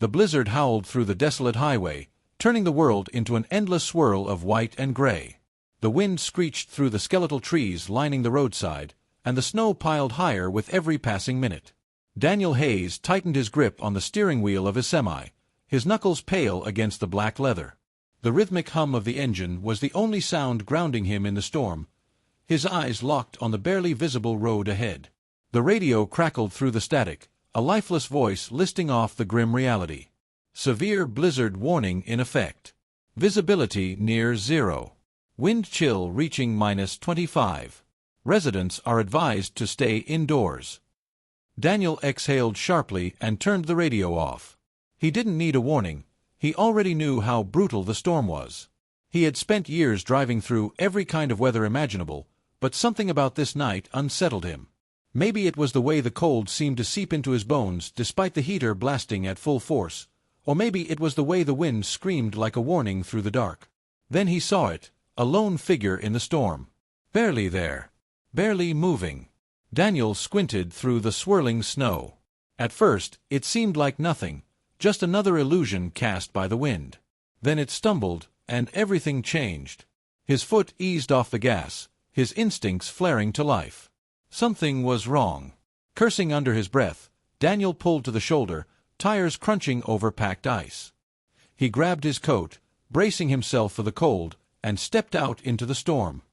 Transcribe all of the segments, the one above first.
The blizzard howled through the desolate highway, turning the world into an endless swirl of white and gray. The wind screeched through the skeletal trees lining the roadside, and the snow piled higher with every passing minute. Daniel Hayes tightened his grip on the steering wheel of his semi, his knuckles pale against the black leather. The rhythmic hum of the engine was the only sound grounding him in the storm, his eyes locked on the barely visible road ahead. The radio crackled through the static, a lifeless voice listing off the grim reality. Severe blizzard warning in effect. Visibility near zero. Wind chill reaching -25. Residents are advised to stay indoors. Daniel exhaled sharply and turned the radio off. He didn't need a warning. He already knew how brutal the storm was. He had spent years driving through every kind of weather imaginable, but something about this night unsettled him. Maybe it was the way the cold seemed to seep into his bones despite the heater blasting at full force, or maybe it was the way the wind screamed like a warning through the dark. Then he saw it, a lone figure in the storm. Barely there. Barely moving. Daniel squinted through the swirling snow. At first, it seemed like nothing, just another illusion cast by the wind. Then it stumbled, and everything changed. His foot eased off the gas, his instincts flaring to life. Something was wrong. Cursing under his breath, Daniel pulled to the shoulder, tires crunching over packed ice. He grabbed his coat, bracing himself for the cold, and stepped out into the storm.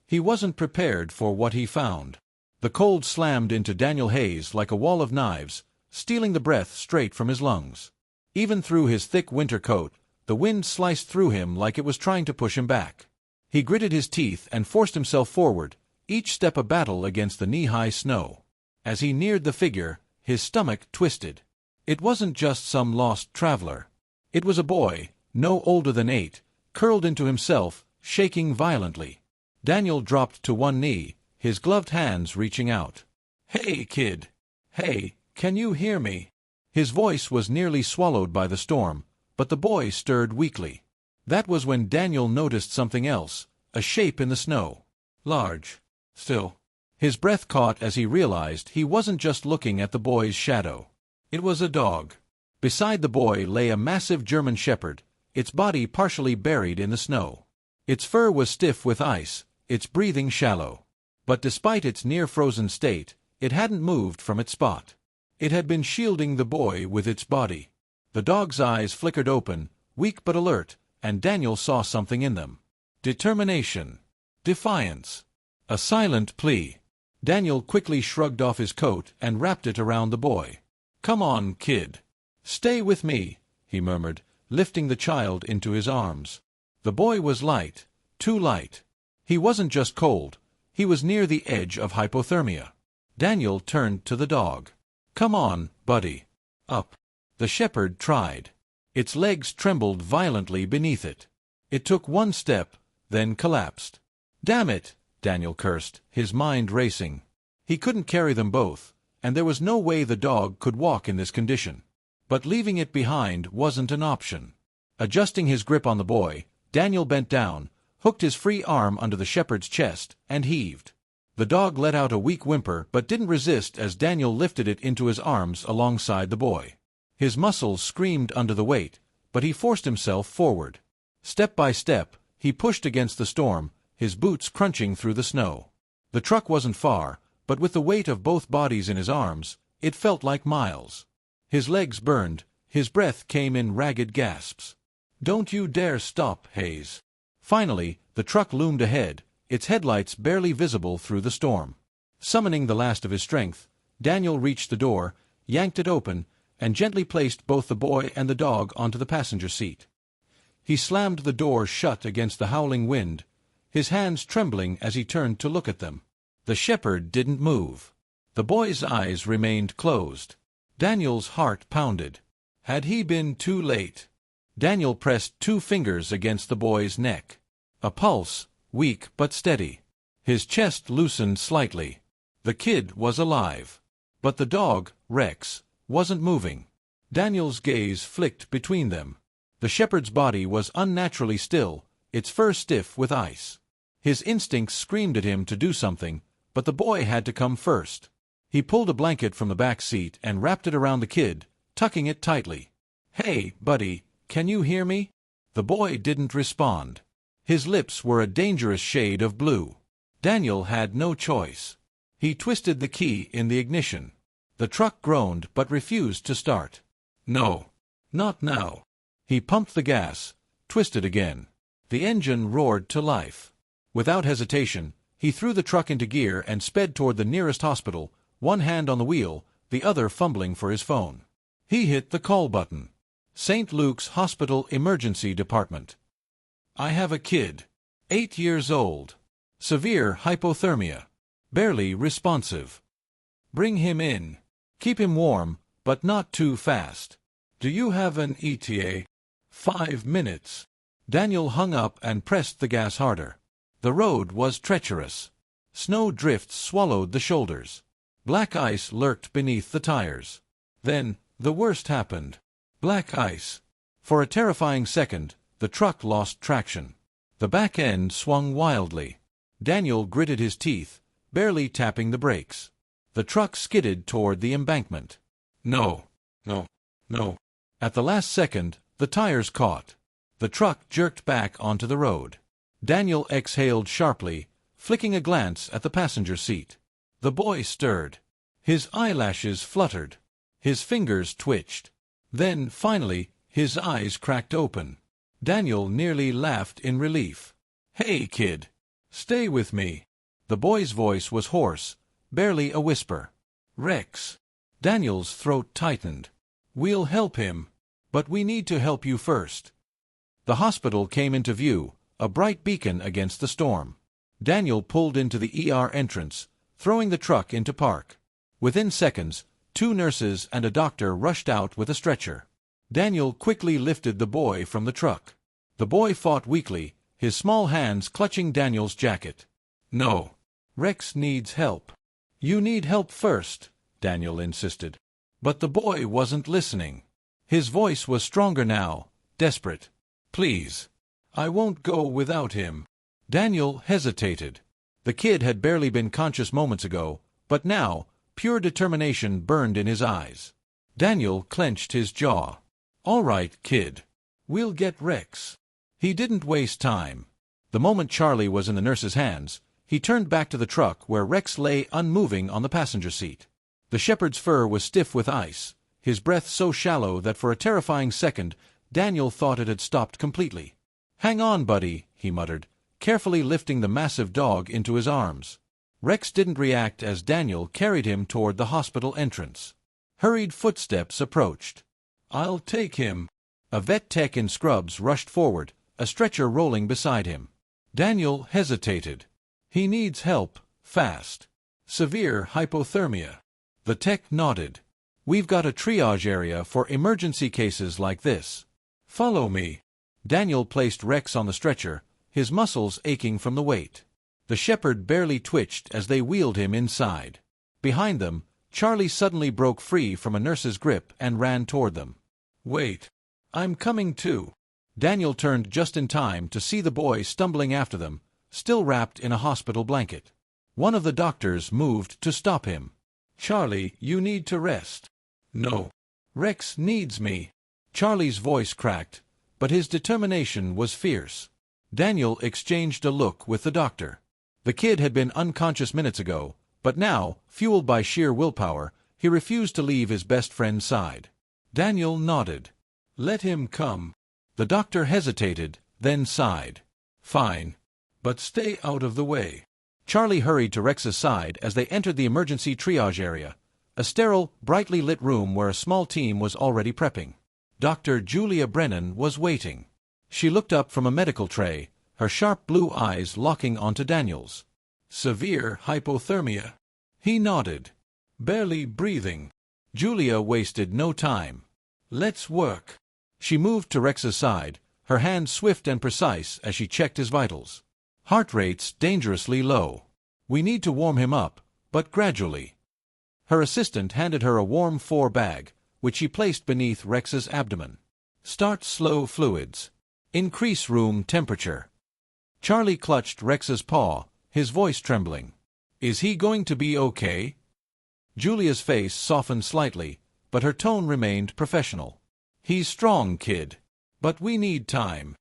He wasn't prepared for what he found. The cold slammed into Daniel Hayes like a wall of knives, stealing the breath straight from his lungs. Even through his thick winter coat, the wind sliced through him like it was trying to push him back. He gritted his teeth and forced himself forward, each step a battle against the knee-high snow. As he neared the figure, his stomach twisted. It wasn't just some lost traveler. It was a boy, no older than 8, curled into himself, shaking violently. Daniel dropped to one knee, his gloved hands reaching out. "Hey, kid! Hey, can you hear me?" His voice was nearly swallowed by the storm, but the boy stirred weakly. That was when Daniel noticed something else, a shape in the snow. Large. Still. His breath caught as he realized he wasn't just looking at the boy's shadow. It was a dog. Beside the boy lay a massive German shepherd, its body partially buried in the snow. Its fur was stiff with ice, its breathing shallow. But despite its near-frozen state, it hadn't moved from its spot. It had been shielding the boy with its body. The dog's eyes flickered open, weak but alert, and Daniel saw something in them. Determination. Defiance. A silent plea. Daniel quickly shrugged off his coat and wrapped it around the boy. "Come on, kid. Stay with me," he murmured, lifting the child into his arms. The boy was light, too light. He wasn't just cold, he was near the edge of hypothermia. Daniel turned to the dog. "Come on, buddy. Up." The shepherd tried. Its legs trembled violently beneath it. It took one step, then collapsed. "Damn it!" Daniel cursed, his mind racing. He couldn't carry them both, and there was no way the dog could walk in this condition. But leaving it behind wasn't an option. Adjusting his grip on the boy, Daniel bent down, hooked his free arm under the shepherd's chest, and heaved. The dog let out a weak whimper but didn't resist as Daniel lifted it into his arms alongside the boy. His muscles screamed under the weight, but he forced himself forward. Step by step, he pushed against the storm, his boots crunching through the snow. The truck wasn't far, but with the weight of both bodies in his arms, it felt like miles. His legs burned, his breath came in ragged gasps. "Don't you dare stop, Hayes." Finally, the truck loomed ahead, its headlights barely visible through the storm. Summoning the last of his strength, Daniel reached the door, yanked it open, and gently placed both the boy and the dog onto the passenger seat. He slammed the door shut against the howling wind, his hands trembling as he turned to look at them. The shepherd didn't move. The boy's eyes remained closed. Daniel's heart pounded. Had he been too late? Daniel pressed 2 fingers against the boy's neck. A pulse, weak but steady. His chest loosened slightly. The kid was alive. But the dog, Rex, wasn't moving. Daniel's gaze flicked between them. The shepherd's body was unnaturally still, its fur stiff with ice. His instincts screamed at him to do something, but the boy had to come first. He pulled a blanket from the back seat and wrapped it around the kid, tucking it tightly. "Hey, buddy, can you hear me?" The boy didn't respond. His lips were a dangerous shade of blue. Daniel had no choice. He twisted the key in the ignition. The truck groaned but refused to start. "No, not now." He pumped the gas, twisted again. The engine roared to life. Without hesitation, he threw the truck into gear and sped toward the nearest hospital, one hand on the wheel, the other fumbling for his phone. He hit the call button. St. Luke's Hospital Emergency Department. "I have a kid. 8 years old. Severe hypothermia. Barely responsive. Bring him in. Keep him warm, but not too fast. Do you have an ETA?" 5 minutes. Daniel hung up and pressed the gas harder. The road was treacherous. Snow drifts swallowed the shoulders. Black ice lurked beneath the tires. Then, the worst happened. Black ice. For a terrifying second, the truck lost traction. The back end swung wildly. Daniel gritted his teeth, barely tapping the brakes. The truck skidded toward the embankment. No. At the last second, the tires caught. The truck jerked back onto the road. Daniel exhaled sharply, flicking a glance at the passenger seat. The boy stirred. His eyelashes fluttered. His fingers twitched. Then, finally, his eyes cracked open. Daniel nearly laughed in relief. "Hey, kid. Stay with me." The boy's voice was hoarse, barely a whisper. "Rex." Daniel's throat tightened. "We'll help him. But we need to help you first." The hospital came into view, a bright beacon against the storm. Daniel pulled into the ER entrance, throwing the truck into park. Within seconds, 2 nurses and a doctor rushed out with a stretcher. Daniel quickly lifted the boy from the truck. The boy fought weakly, his small hands clutching Daniel's jacket. "No. Rex needs help." "You need help first," Daniel insisted. But the boy wasn't listening. His voice was stronger now, desperate. "Please. I won't go without him." Daniel hesitated. The kid had barely been conscious moments ago, but now, pure determination burned in his eyes. Daniel clenched his jaw. "All right, kid. We'll get Rex." He didn't waste time. The moment Charlie was in the nurse's hands, he turned back to the truck where Rex lay unmoving on the passenger seat. The shepherd's fur was stiff with ice, his breath so shallow that for a terrifying second Daniel thought it had stopped completely. "Hang on, buddy," he muttered, carefully lifting the massive dog into his arms. Rex didn't react as Daniel carried him toward the hospital entrance. Hurried footsteps approached. "I'll take him." A vet tech in scrubs rushed forward, a stretcher rolling beside him. Daniel hesitated. "He needs help, fast. Severe hypothermia." The tech nodded. "We've got a triage area for emergency cases like this. Follow me." Daniel placed Rex on the stretcher, his muscles aching from the weight. The shepherd barely twitched as they wheeled him inside. Behind them, Charlie suddenly broke free from a nurse's grip and ran toward them. "Wait. I'm coming too." Daniel turned just in time to see the boy stumbling after them, still wrapped in a hospital blanket. One of the doctors moved to stop him. "Charlie, you need to rest." "No. Rex needs me." Charlie's voice cracked, but his determination was fierce. Daniel exchanged a look with the doctor. The kid had been unconscious minutes ago, but now, fueled by sheer willpower, he refused to leave his best friend's side. Daniel nodded. "Let him come." The doctor hesitated, then sighed. "Fine. But stay out of the way." Charlie hurried to Rex's side as they entered the emergency triage area, a sterile, brightly lit room where a small team was already prepping. Dr. Julia Brennan was waiting. She looked up from a medical tray, her sharp blue eyes locking onto Daniel's. "Severe hypothermia." He nodded. "Barely breathing." Julia wasted no time. "Let's work." She moved to Rex's side, her hands swift and precise as she checked his vitals. "Heart rate's dangerously low. We need to warm him up, but gradually." Her assistant handed her a warm 4 bag, which she placed beneath Rex's abdomen. "Start slow fluids. Increase room temperature." Charlie clutched Rex's paw, his voice trembling. "Is he going to be okay?" Julia's face softened slightly, but her tone remained professional. He's strong, kid. But we need time.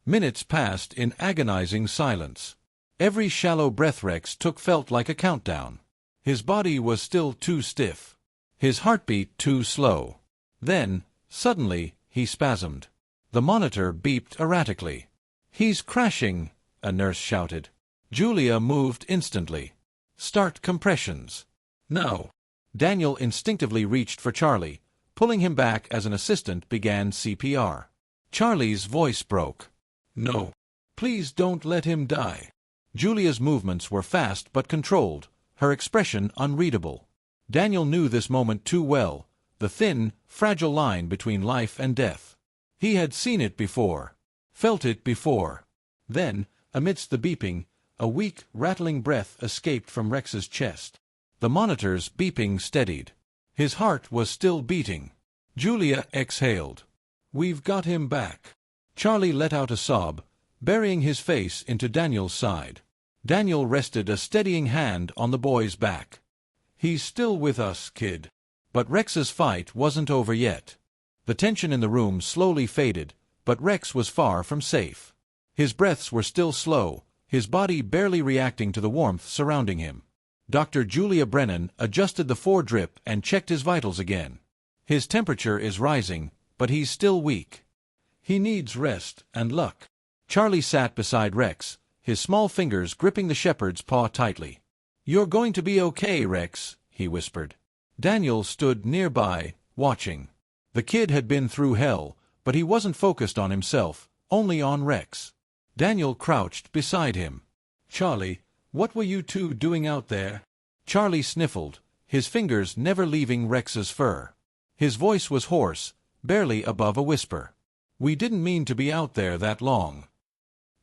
Minutes passed in agonizing silence. Every shallow breath Rex took felt like a countdown. His body was still too stiff. His heartbeat too slow. Then, suddenly, he spasmed. The monitor beeped erratically. "He's crashing," a nurse shouted. Julia moved instantly. "Start compressions. Now." Daniel instinctively reached for Charlie, pulling him back as an assistant began CPR. Charlie's voice broke. "No. Please don't let him die." Julia's movements were fast but controlled, her expression unreadable. Daniel knew this moment too well, the thin, fragile line between life and death. He had seen it before, felt it before. Then, amidst the beeping, a weak, rattling breath escaped from Rex's chest. The monitor's beeping steadied. His heart was still beating. Julia exhaled. "We've got him back." Charlie let out a sob, burying his face into Daniel's side. Daniel rested a steadying hand on the boy's back. "He's still with us, kid." But Rex's fight wasn't over yet. The tension in the room slowly faded, but Rex was far from safe. His breaths were still slow, his body barely reacting to the warmth surrounding him. Dr. Julia Brennan adjusted the foredrip and checked his vitals again. "His temperature is rising, but he's still weak. He needs rest and luck." Charlie sat beside Rex, his small fingers gripping the shepherd's paw tightly. "You're going to be okay, Rex," he whispered. Daniel stood nearby, watching. The kid had been through hell, but he wasn't focused on himself, only on Rex. Daniel crouched beside him. "Charlie, what were you two doing out there?" Charlie sniffled, his fingers never leaving Rex's fur. His voice was hoarse, barely above a whisper. "We didn't mean to be out there that long."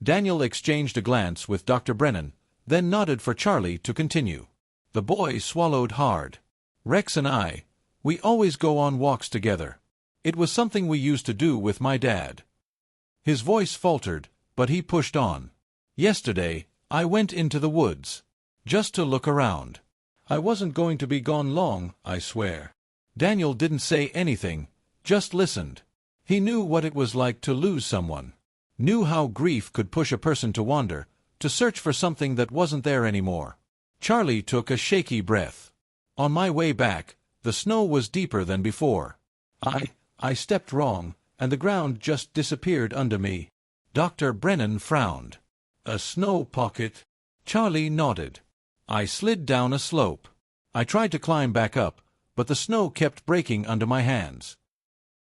Daniel exchanged a glance with Dr. Brennan, then nodded for Charlie to continue. The boy swallowed hard. "Rex and we always go on walks together. It was something we used to do with my dad." His voice faltered, but he pushed on. "Yesterday, I went into the woods. Just to look around. I wasn't going to be gone long, I swear." Daniel didn't say anything, just listened. He knew what it was like to lose someone. Knew how grief could push a person to wander, to search for something that wasn't there anymore. Charlie took a shaky breath. "On my way back, the snow was deeper than before. I stepped wrong, and the ground just disappeared under me." Dr. Brennan frowned. "A snow pocket?" Charlie nodded. "I slid down a slope. I tried to climb back up, but the snow kept breaking under my hands."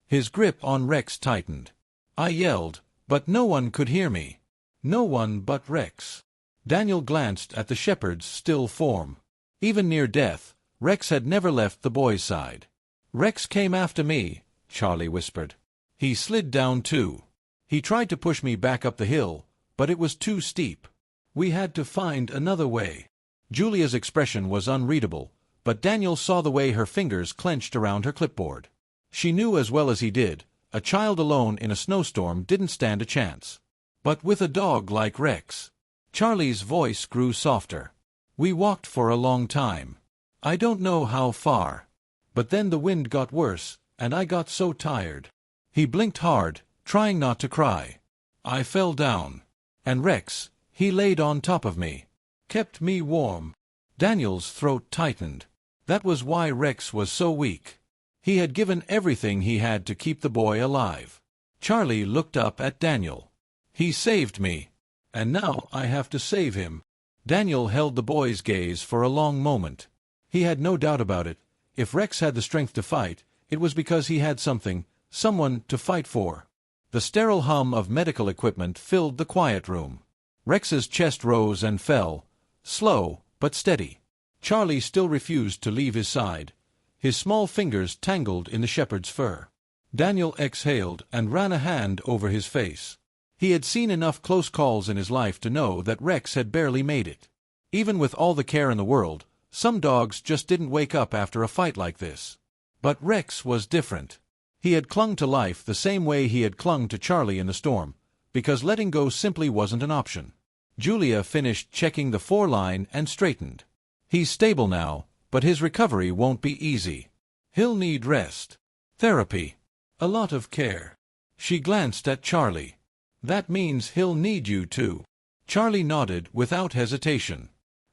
His grip on Rex tightened. "I yelled, but no one could hear me. No one but Rex." Daniel glanced at the shepherd's still form. Even near death, Rex had never left the boy's side. "Rex came after me," Charlie whispered. "He slid down too. He tried to push me back up the hill, but it was too steep. We had to find another way." Julia's expression was unreadable, but Daniel saw the way her fingers clenched around her clipboard. She knew as well as he did, a child alone in a snowstorm didn't stand a chance. But with a dog like Rex. Charlie's voice grew softer. "We walked for a long time. I don't know how far. But then the wind got worse, and I got so tired." He blinked hard, trying not to cry. "I fell down. And Rex, he laid on top of me. Kept me warm." Daniel's throat tightened. That was why Rex was so weak. He had given everything he had to keep the boy alive. Charlie looked up at Daniel. "He saved me. And now I have to save him." Daniel held the boy's gaze for a long moment. He had no doubt about it. If Rex had the strength to fight, it was because he had someone to fight for. The sterile hum of medical equipment filled the quiet room. Rex's chest rose and fell, slow but steady. Charlie still refused to leave his side. His small fingers tangled in the shepherd's fur. Daniel exhaled and ran a hand over his face. He had seen enough close calls in his life to know that Rex had barely made it. Even with all the care in the world, some dogs just didn't wake up after a fight like this. But Rex was different. He had clung to life the same way he had clung to Charlie in the storm, because letting go simply wasn't an option. Julia finished checking the foreline and straightened. "He's stable now, but his recovery won't be easy. He'll need rest. Therapy. A lot of care. She glanced at Charlie. That means he'll need you too. Charlie nodded without hesitation.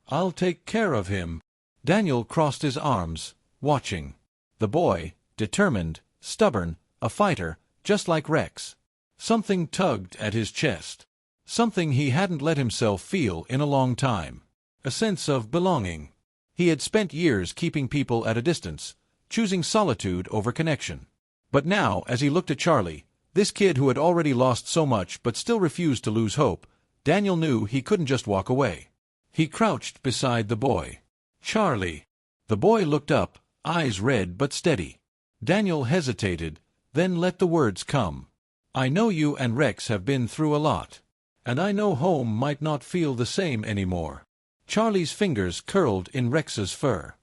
I'll take care of him. Daniel crossed his arms, watching. The boy, determined, stubborn, a fighter, just like Rex. Something tugged at his chest. Something he hadn't let himself feel in a long time. A sense of belonging. He had spent years keeping people at a distance, choosing solitude over connection. But now, as he looked at Charlie, this kid who had already lost so much but still refused to lose hope, Daniel knew he couldn't just walk away. He crouched beside the boy. Charlie. The boy looked up, eyes red but steady. Daniel hesitated, then let the words come. I know you and Rex have been through a lot. And I know home might not feel the same anymore. Charlie's fingers curled in Rex's fur.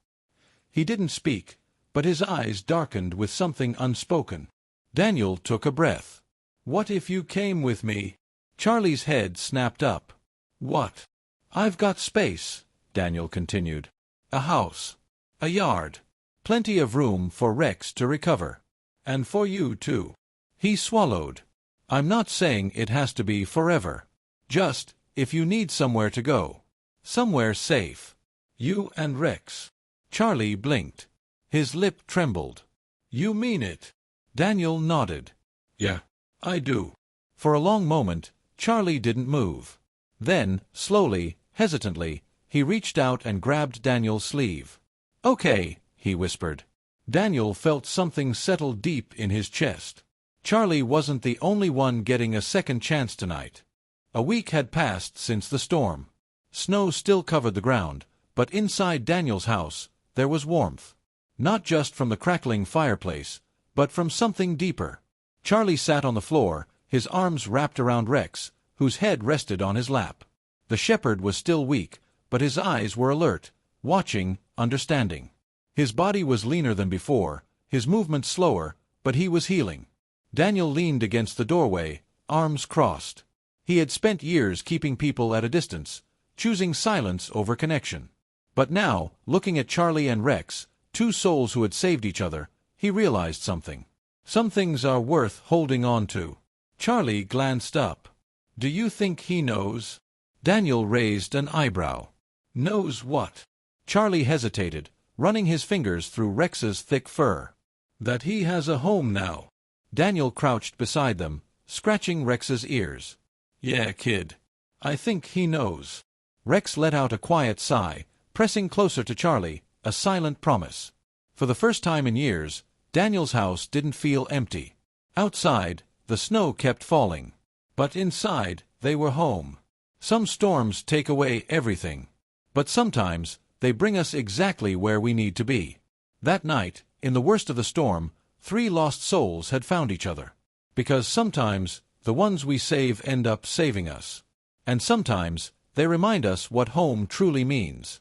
He didn't speak, but his eyes darkened with something unspoken. Daniel took a breath. What if you came with me? Charlie's head snapped up. What? I've got space, Daniel continued. A house. A yard. Plenty of room for Rex to recover. And for you too. He swallowed. I'm not saying it has to be forever. Just, if you need somewhere to go. Somewhere safe. You and Rex. Charlie blinked. His lip trembled. You mean it? Daniel nodded. Yeah, I do. For a long moment, Charlie didn't move. Then, slowly, hesitantly, he reached out and grabbed Daniel's sleeve. Okay, he whispered. Daniel felt something settle deep in his chest. Charlie wasn't the only one getting a second chance tonight. A week had passed since the storm. Snow still covered the ground, but inside Daniel's house, there was warmth. Not just from the crackling fireplace, but from something deeper. Charlie sat on the floor, his arms wrapped around Rex, whose head rested on his lap. The shepherd was still weak, but his eyes were alert, watching, understanding. His body was leaner than before, his movements slower, but he was healing. Daniel leaned against the doorway, arms crossed. He had spent years keeping people at a distance, choosing silence over connection. But now, looking at Charlie and Rex, two souls who had saved each other, he realized something. Some things are worth holding on to. Charlie glanced up. Do you think he knows? Daniel raised an eyebrow. Knows what? Charlie hesitated, running his fingers through Rex's thick fur. That he has a home now. Daniel crouched beside them, scratching Rex's ears. Yeah, kid. I think he knows. Rex let out a quiet sigh, pressing closer to Charlie, a silent promise. For the first time in years, Daniel's house didn't feel empty. Outside, the snow kept falling. But inside, they were home. Some storms take away everything. But sometimes, they bring us exactly where we need to be. That night, in the worst of the storm, 3 lost souls had found each other. Because sometimes, the ones we save end up saving us. And sometimes, they remind us what home truly means.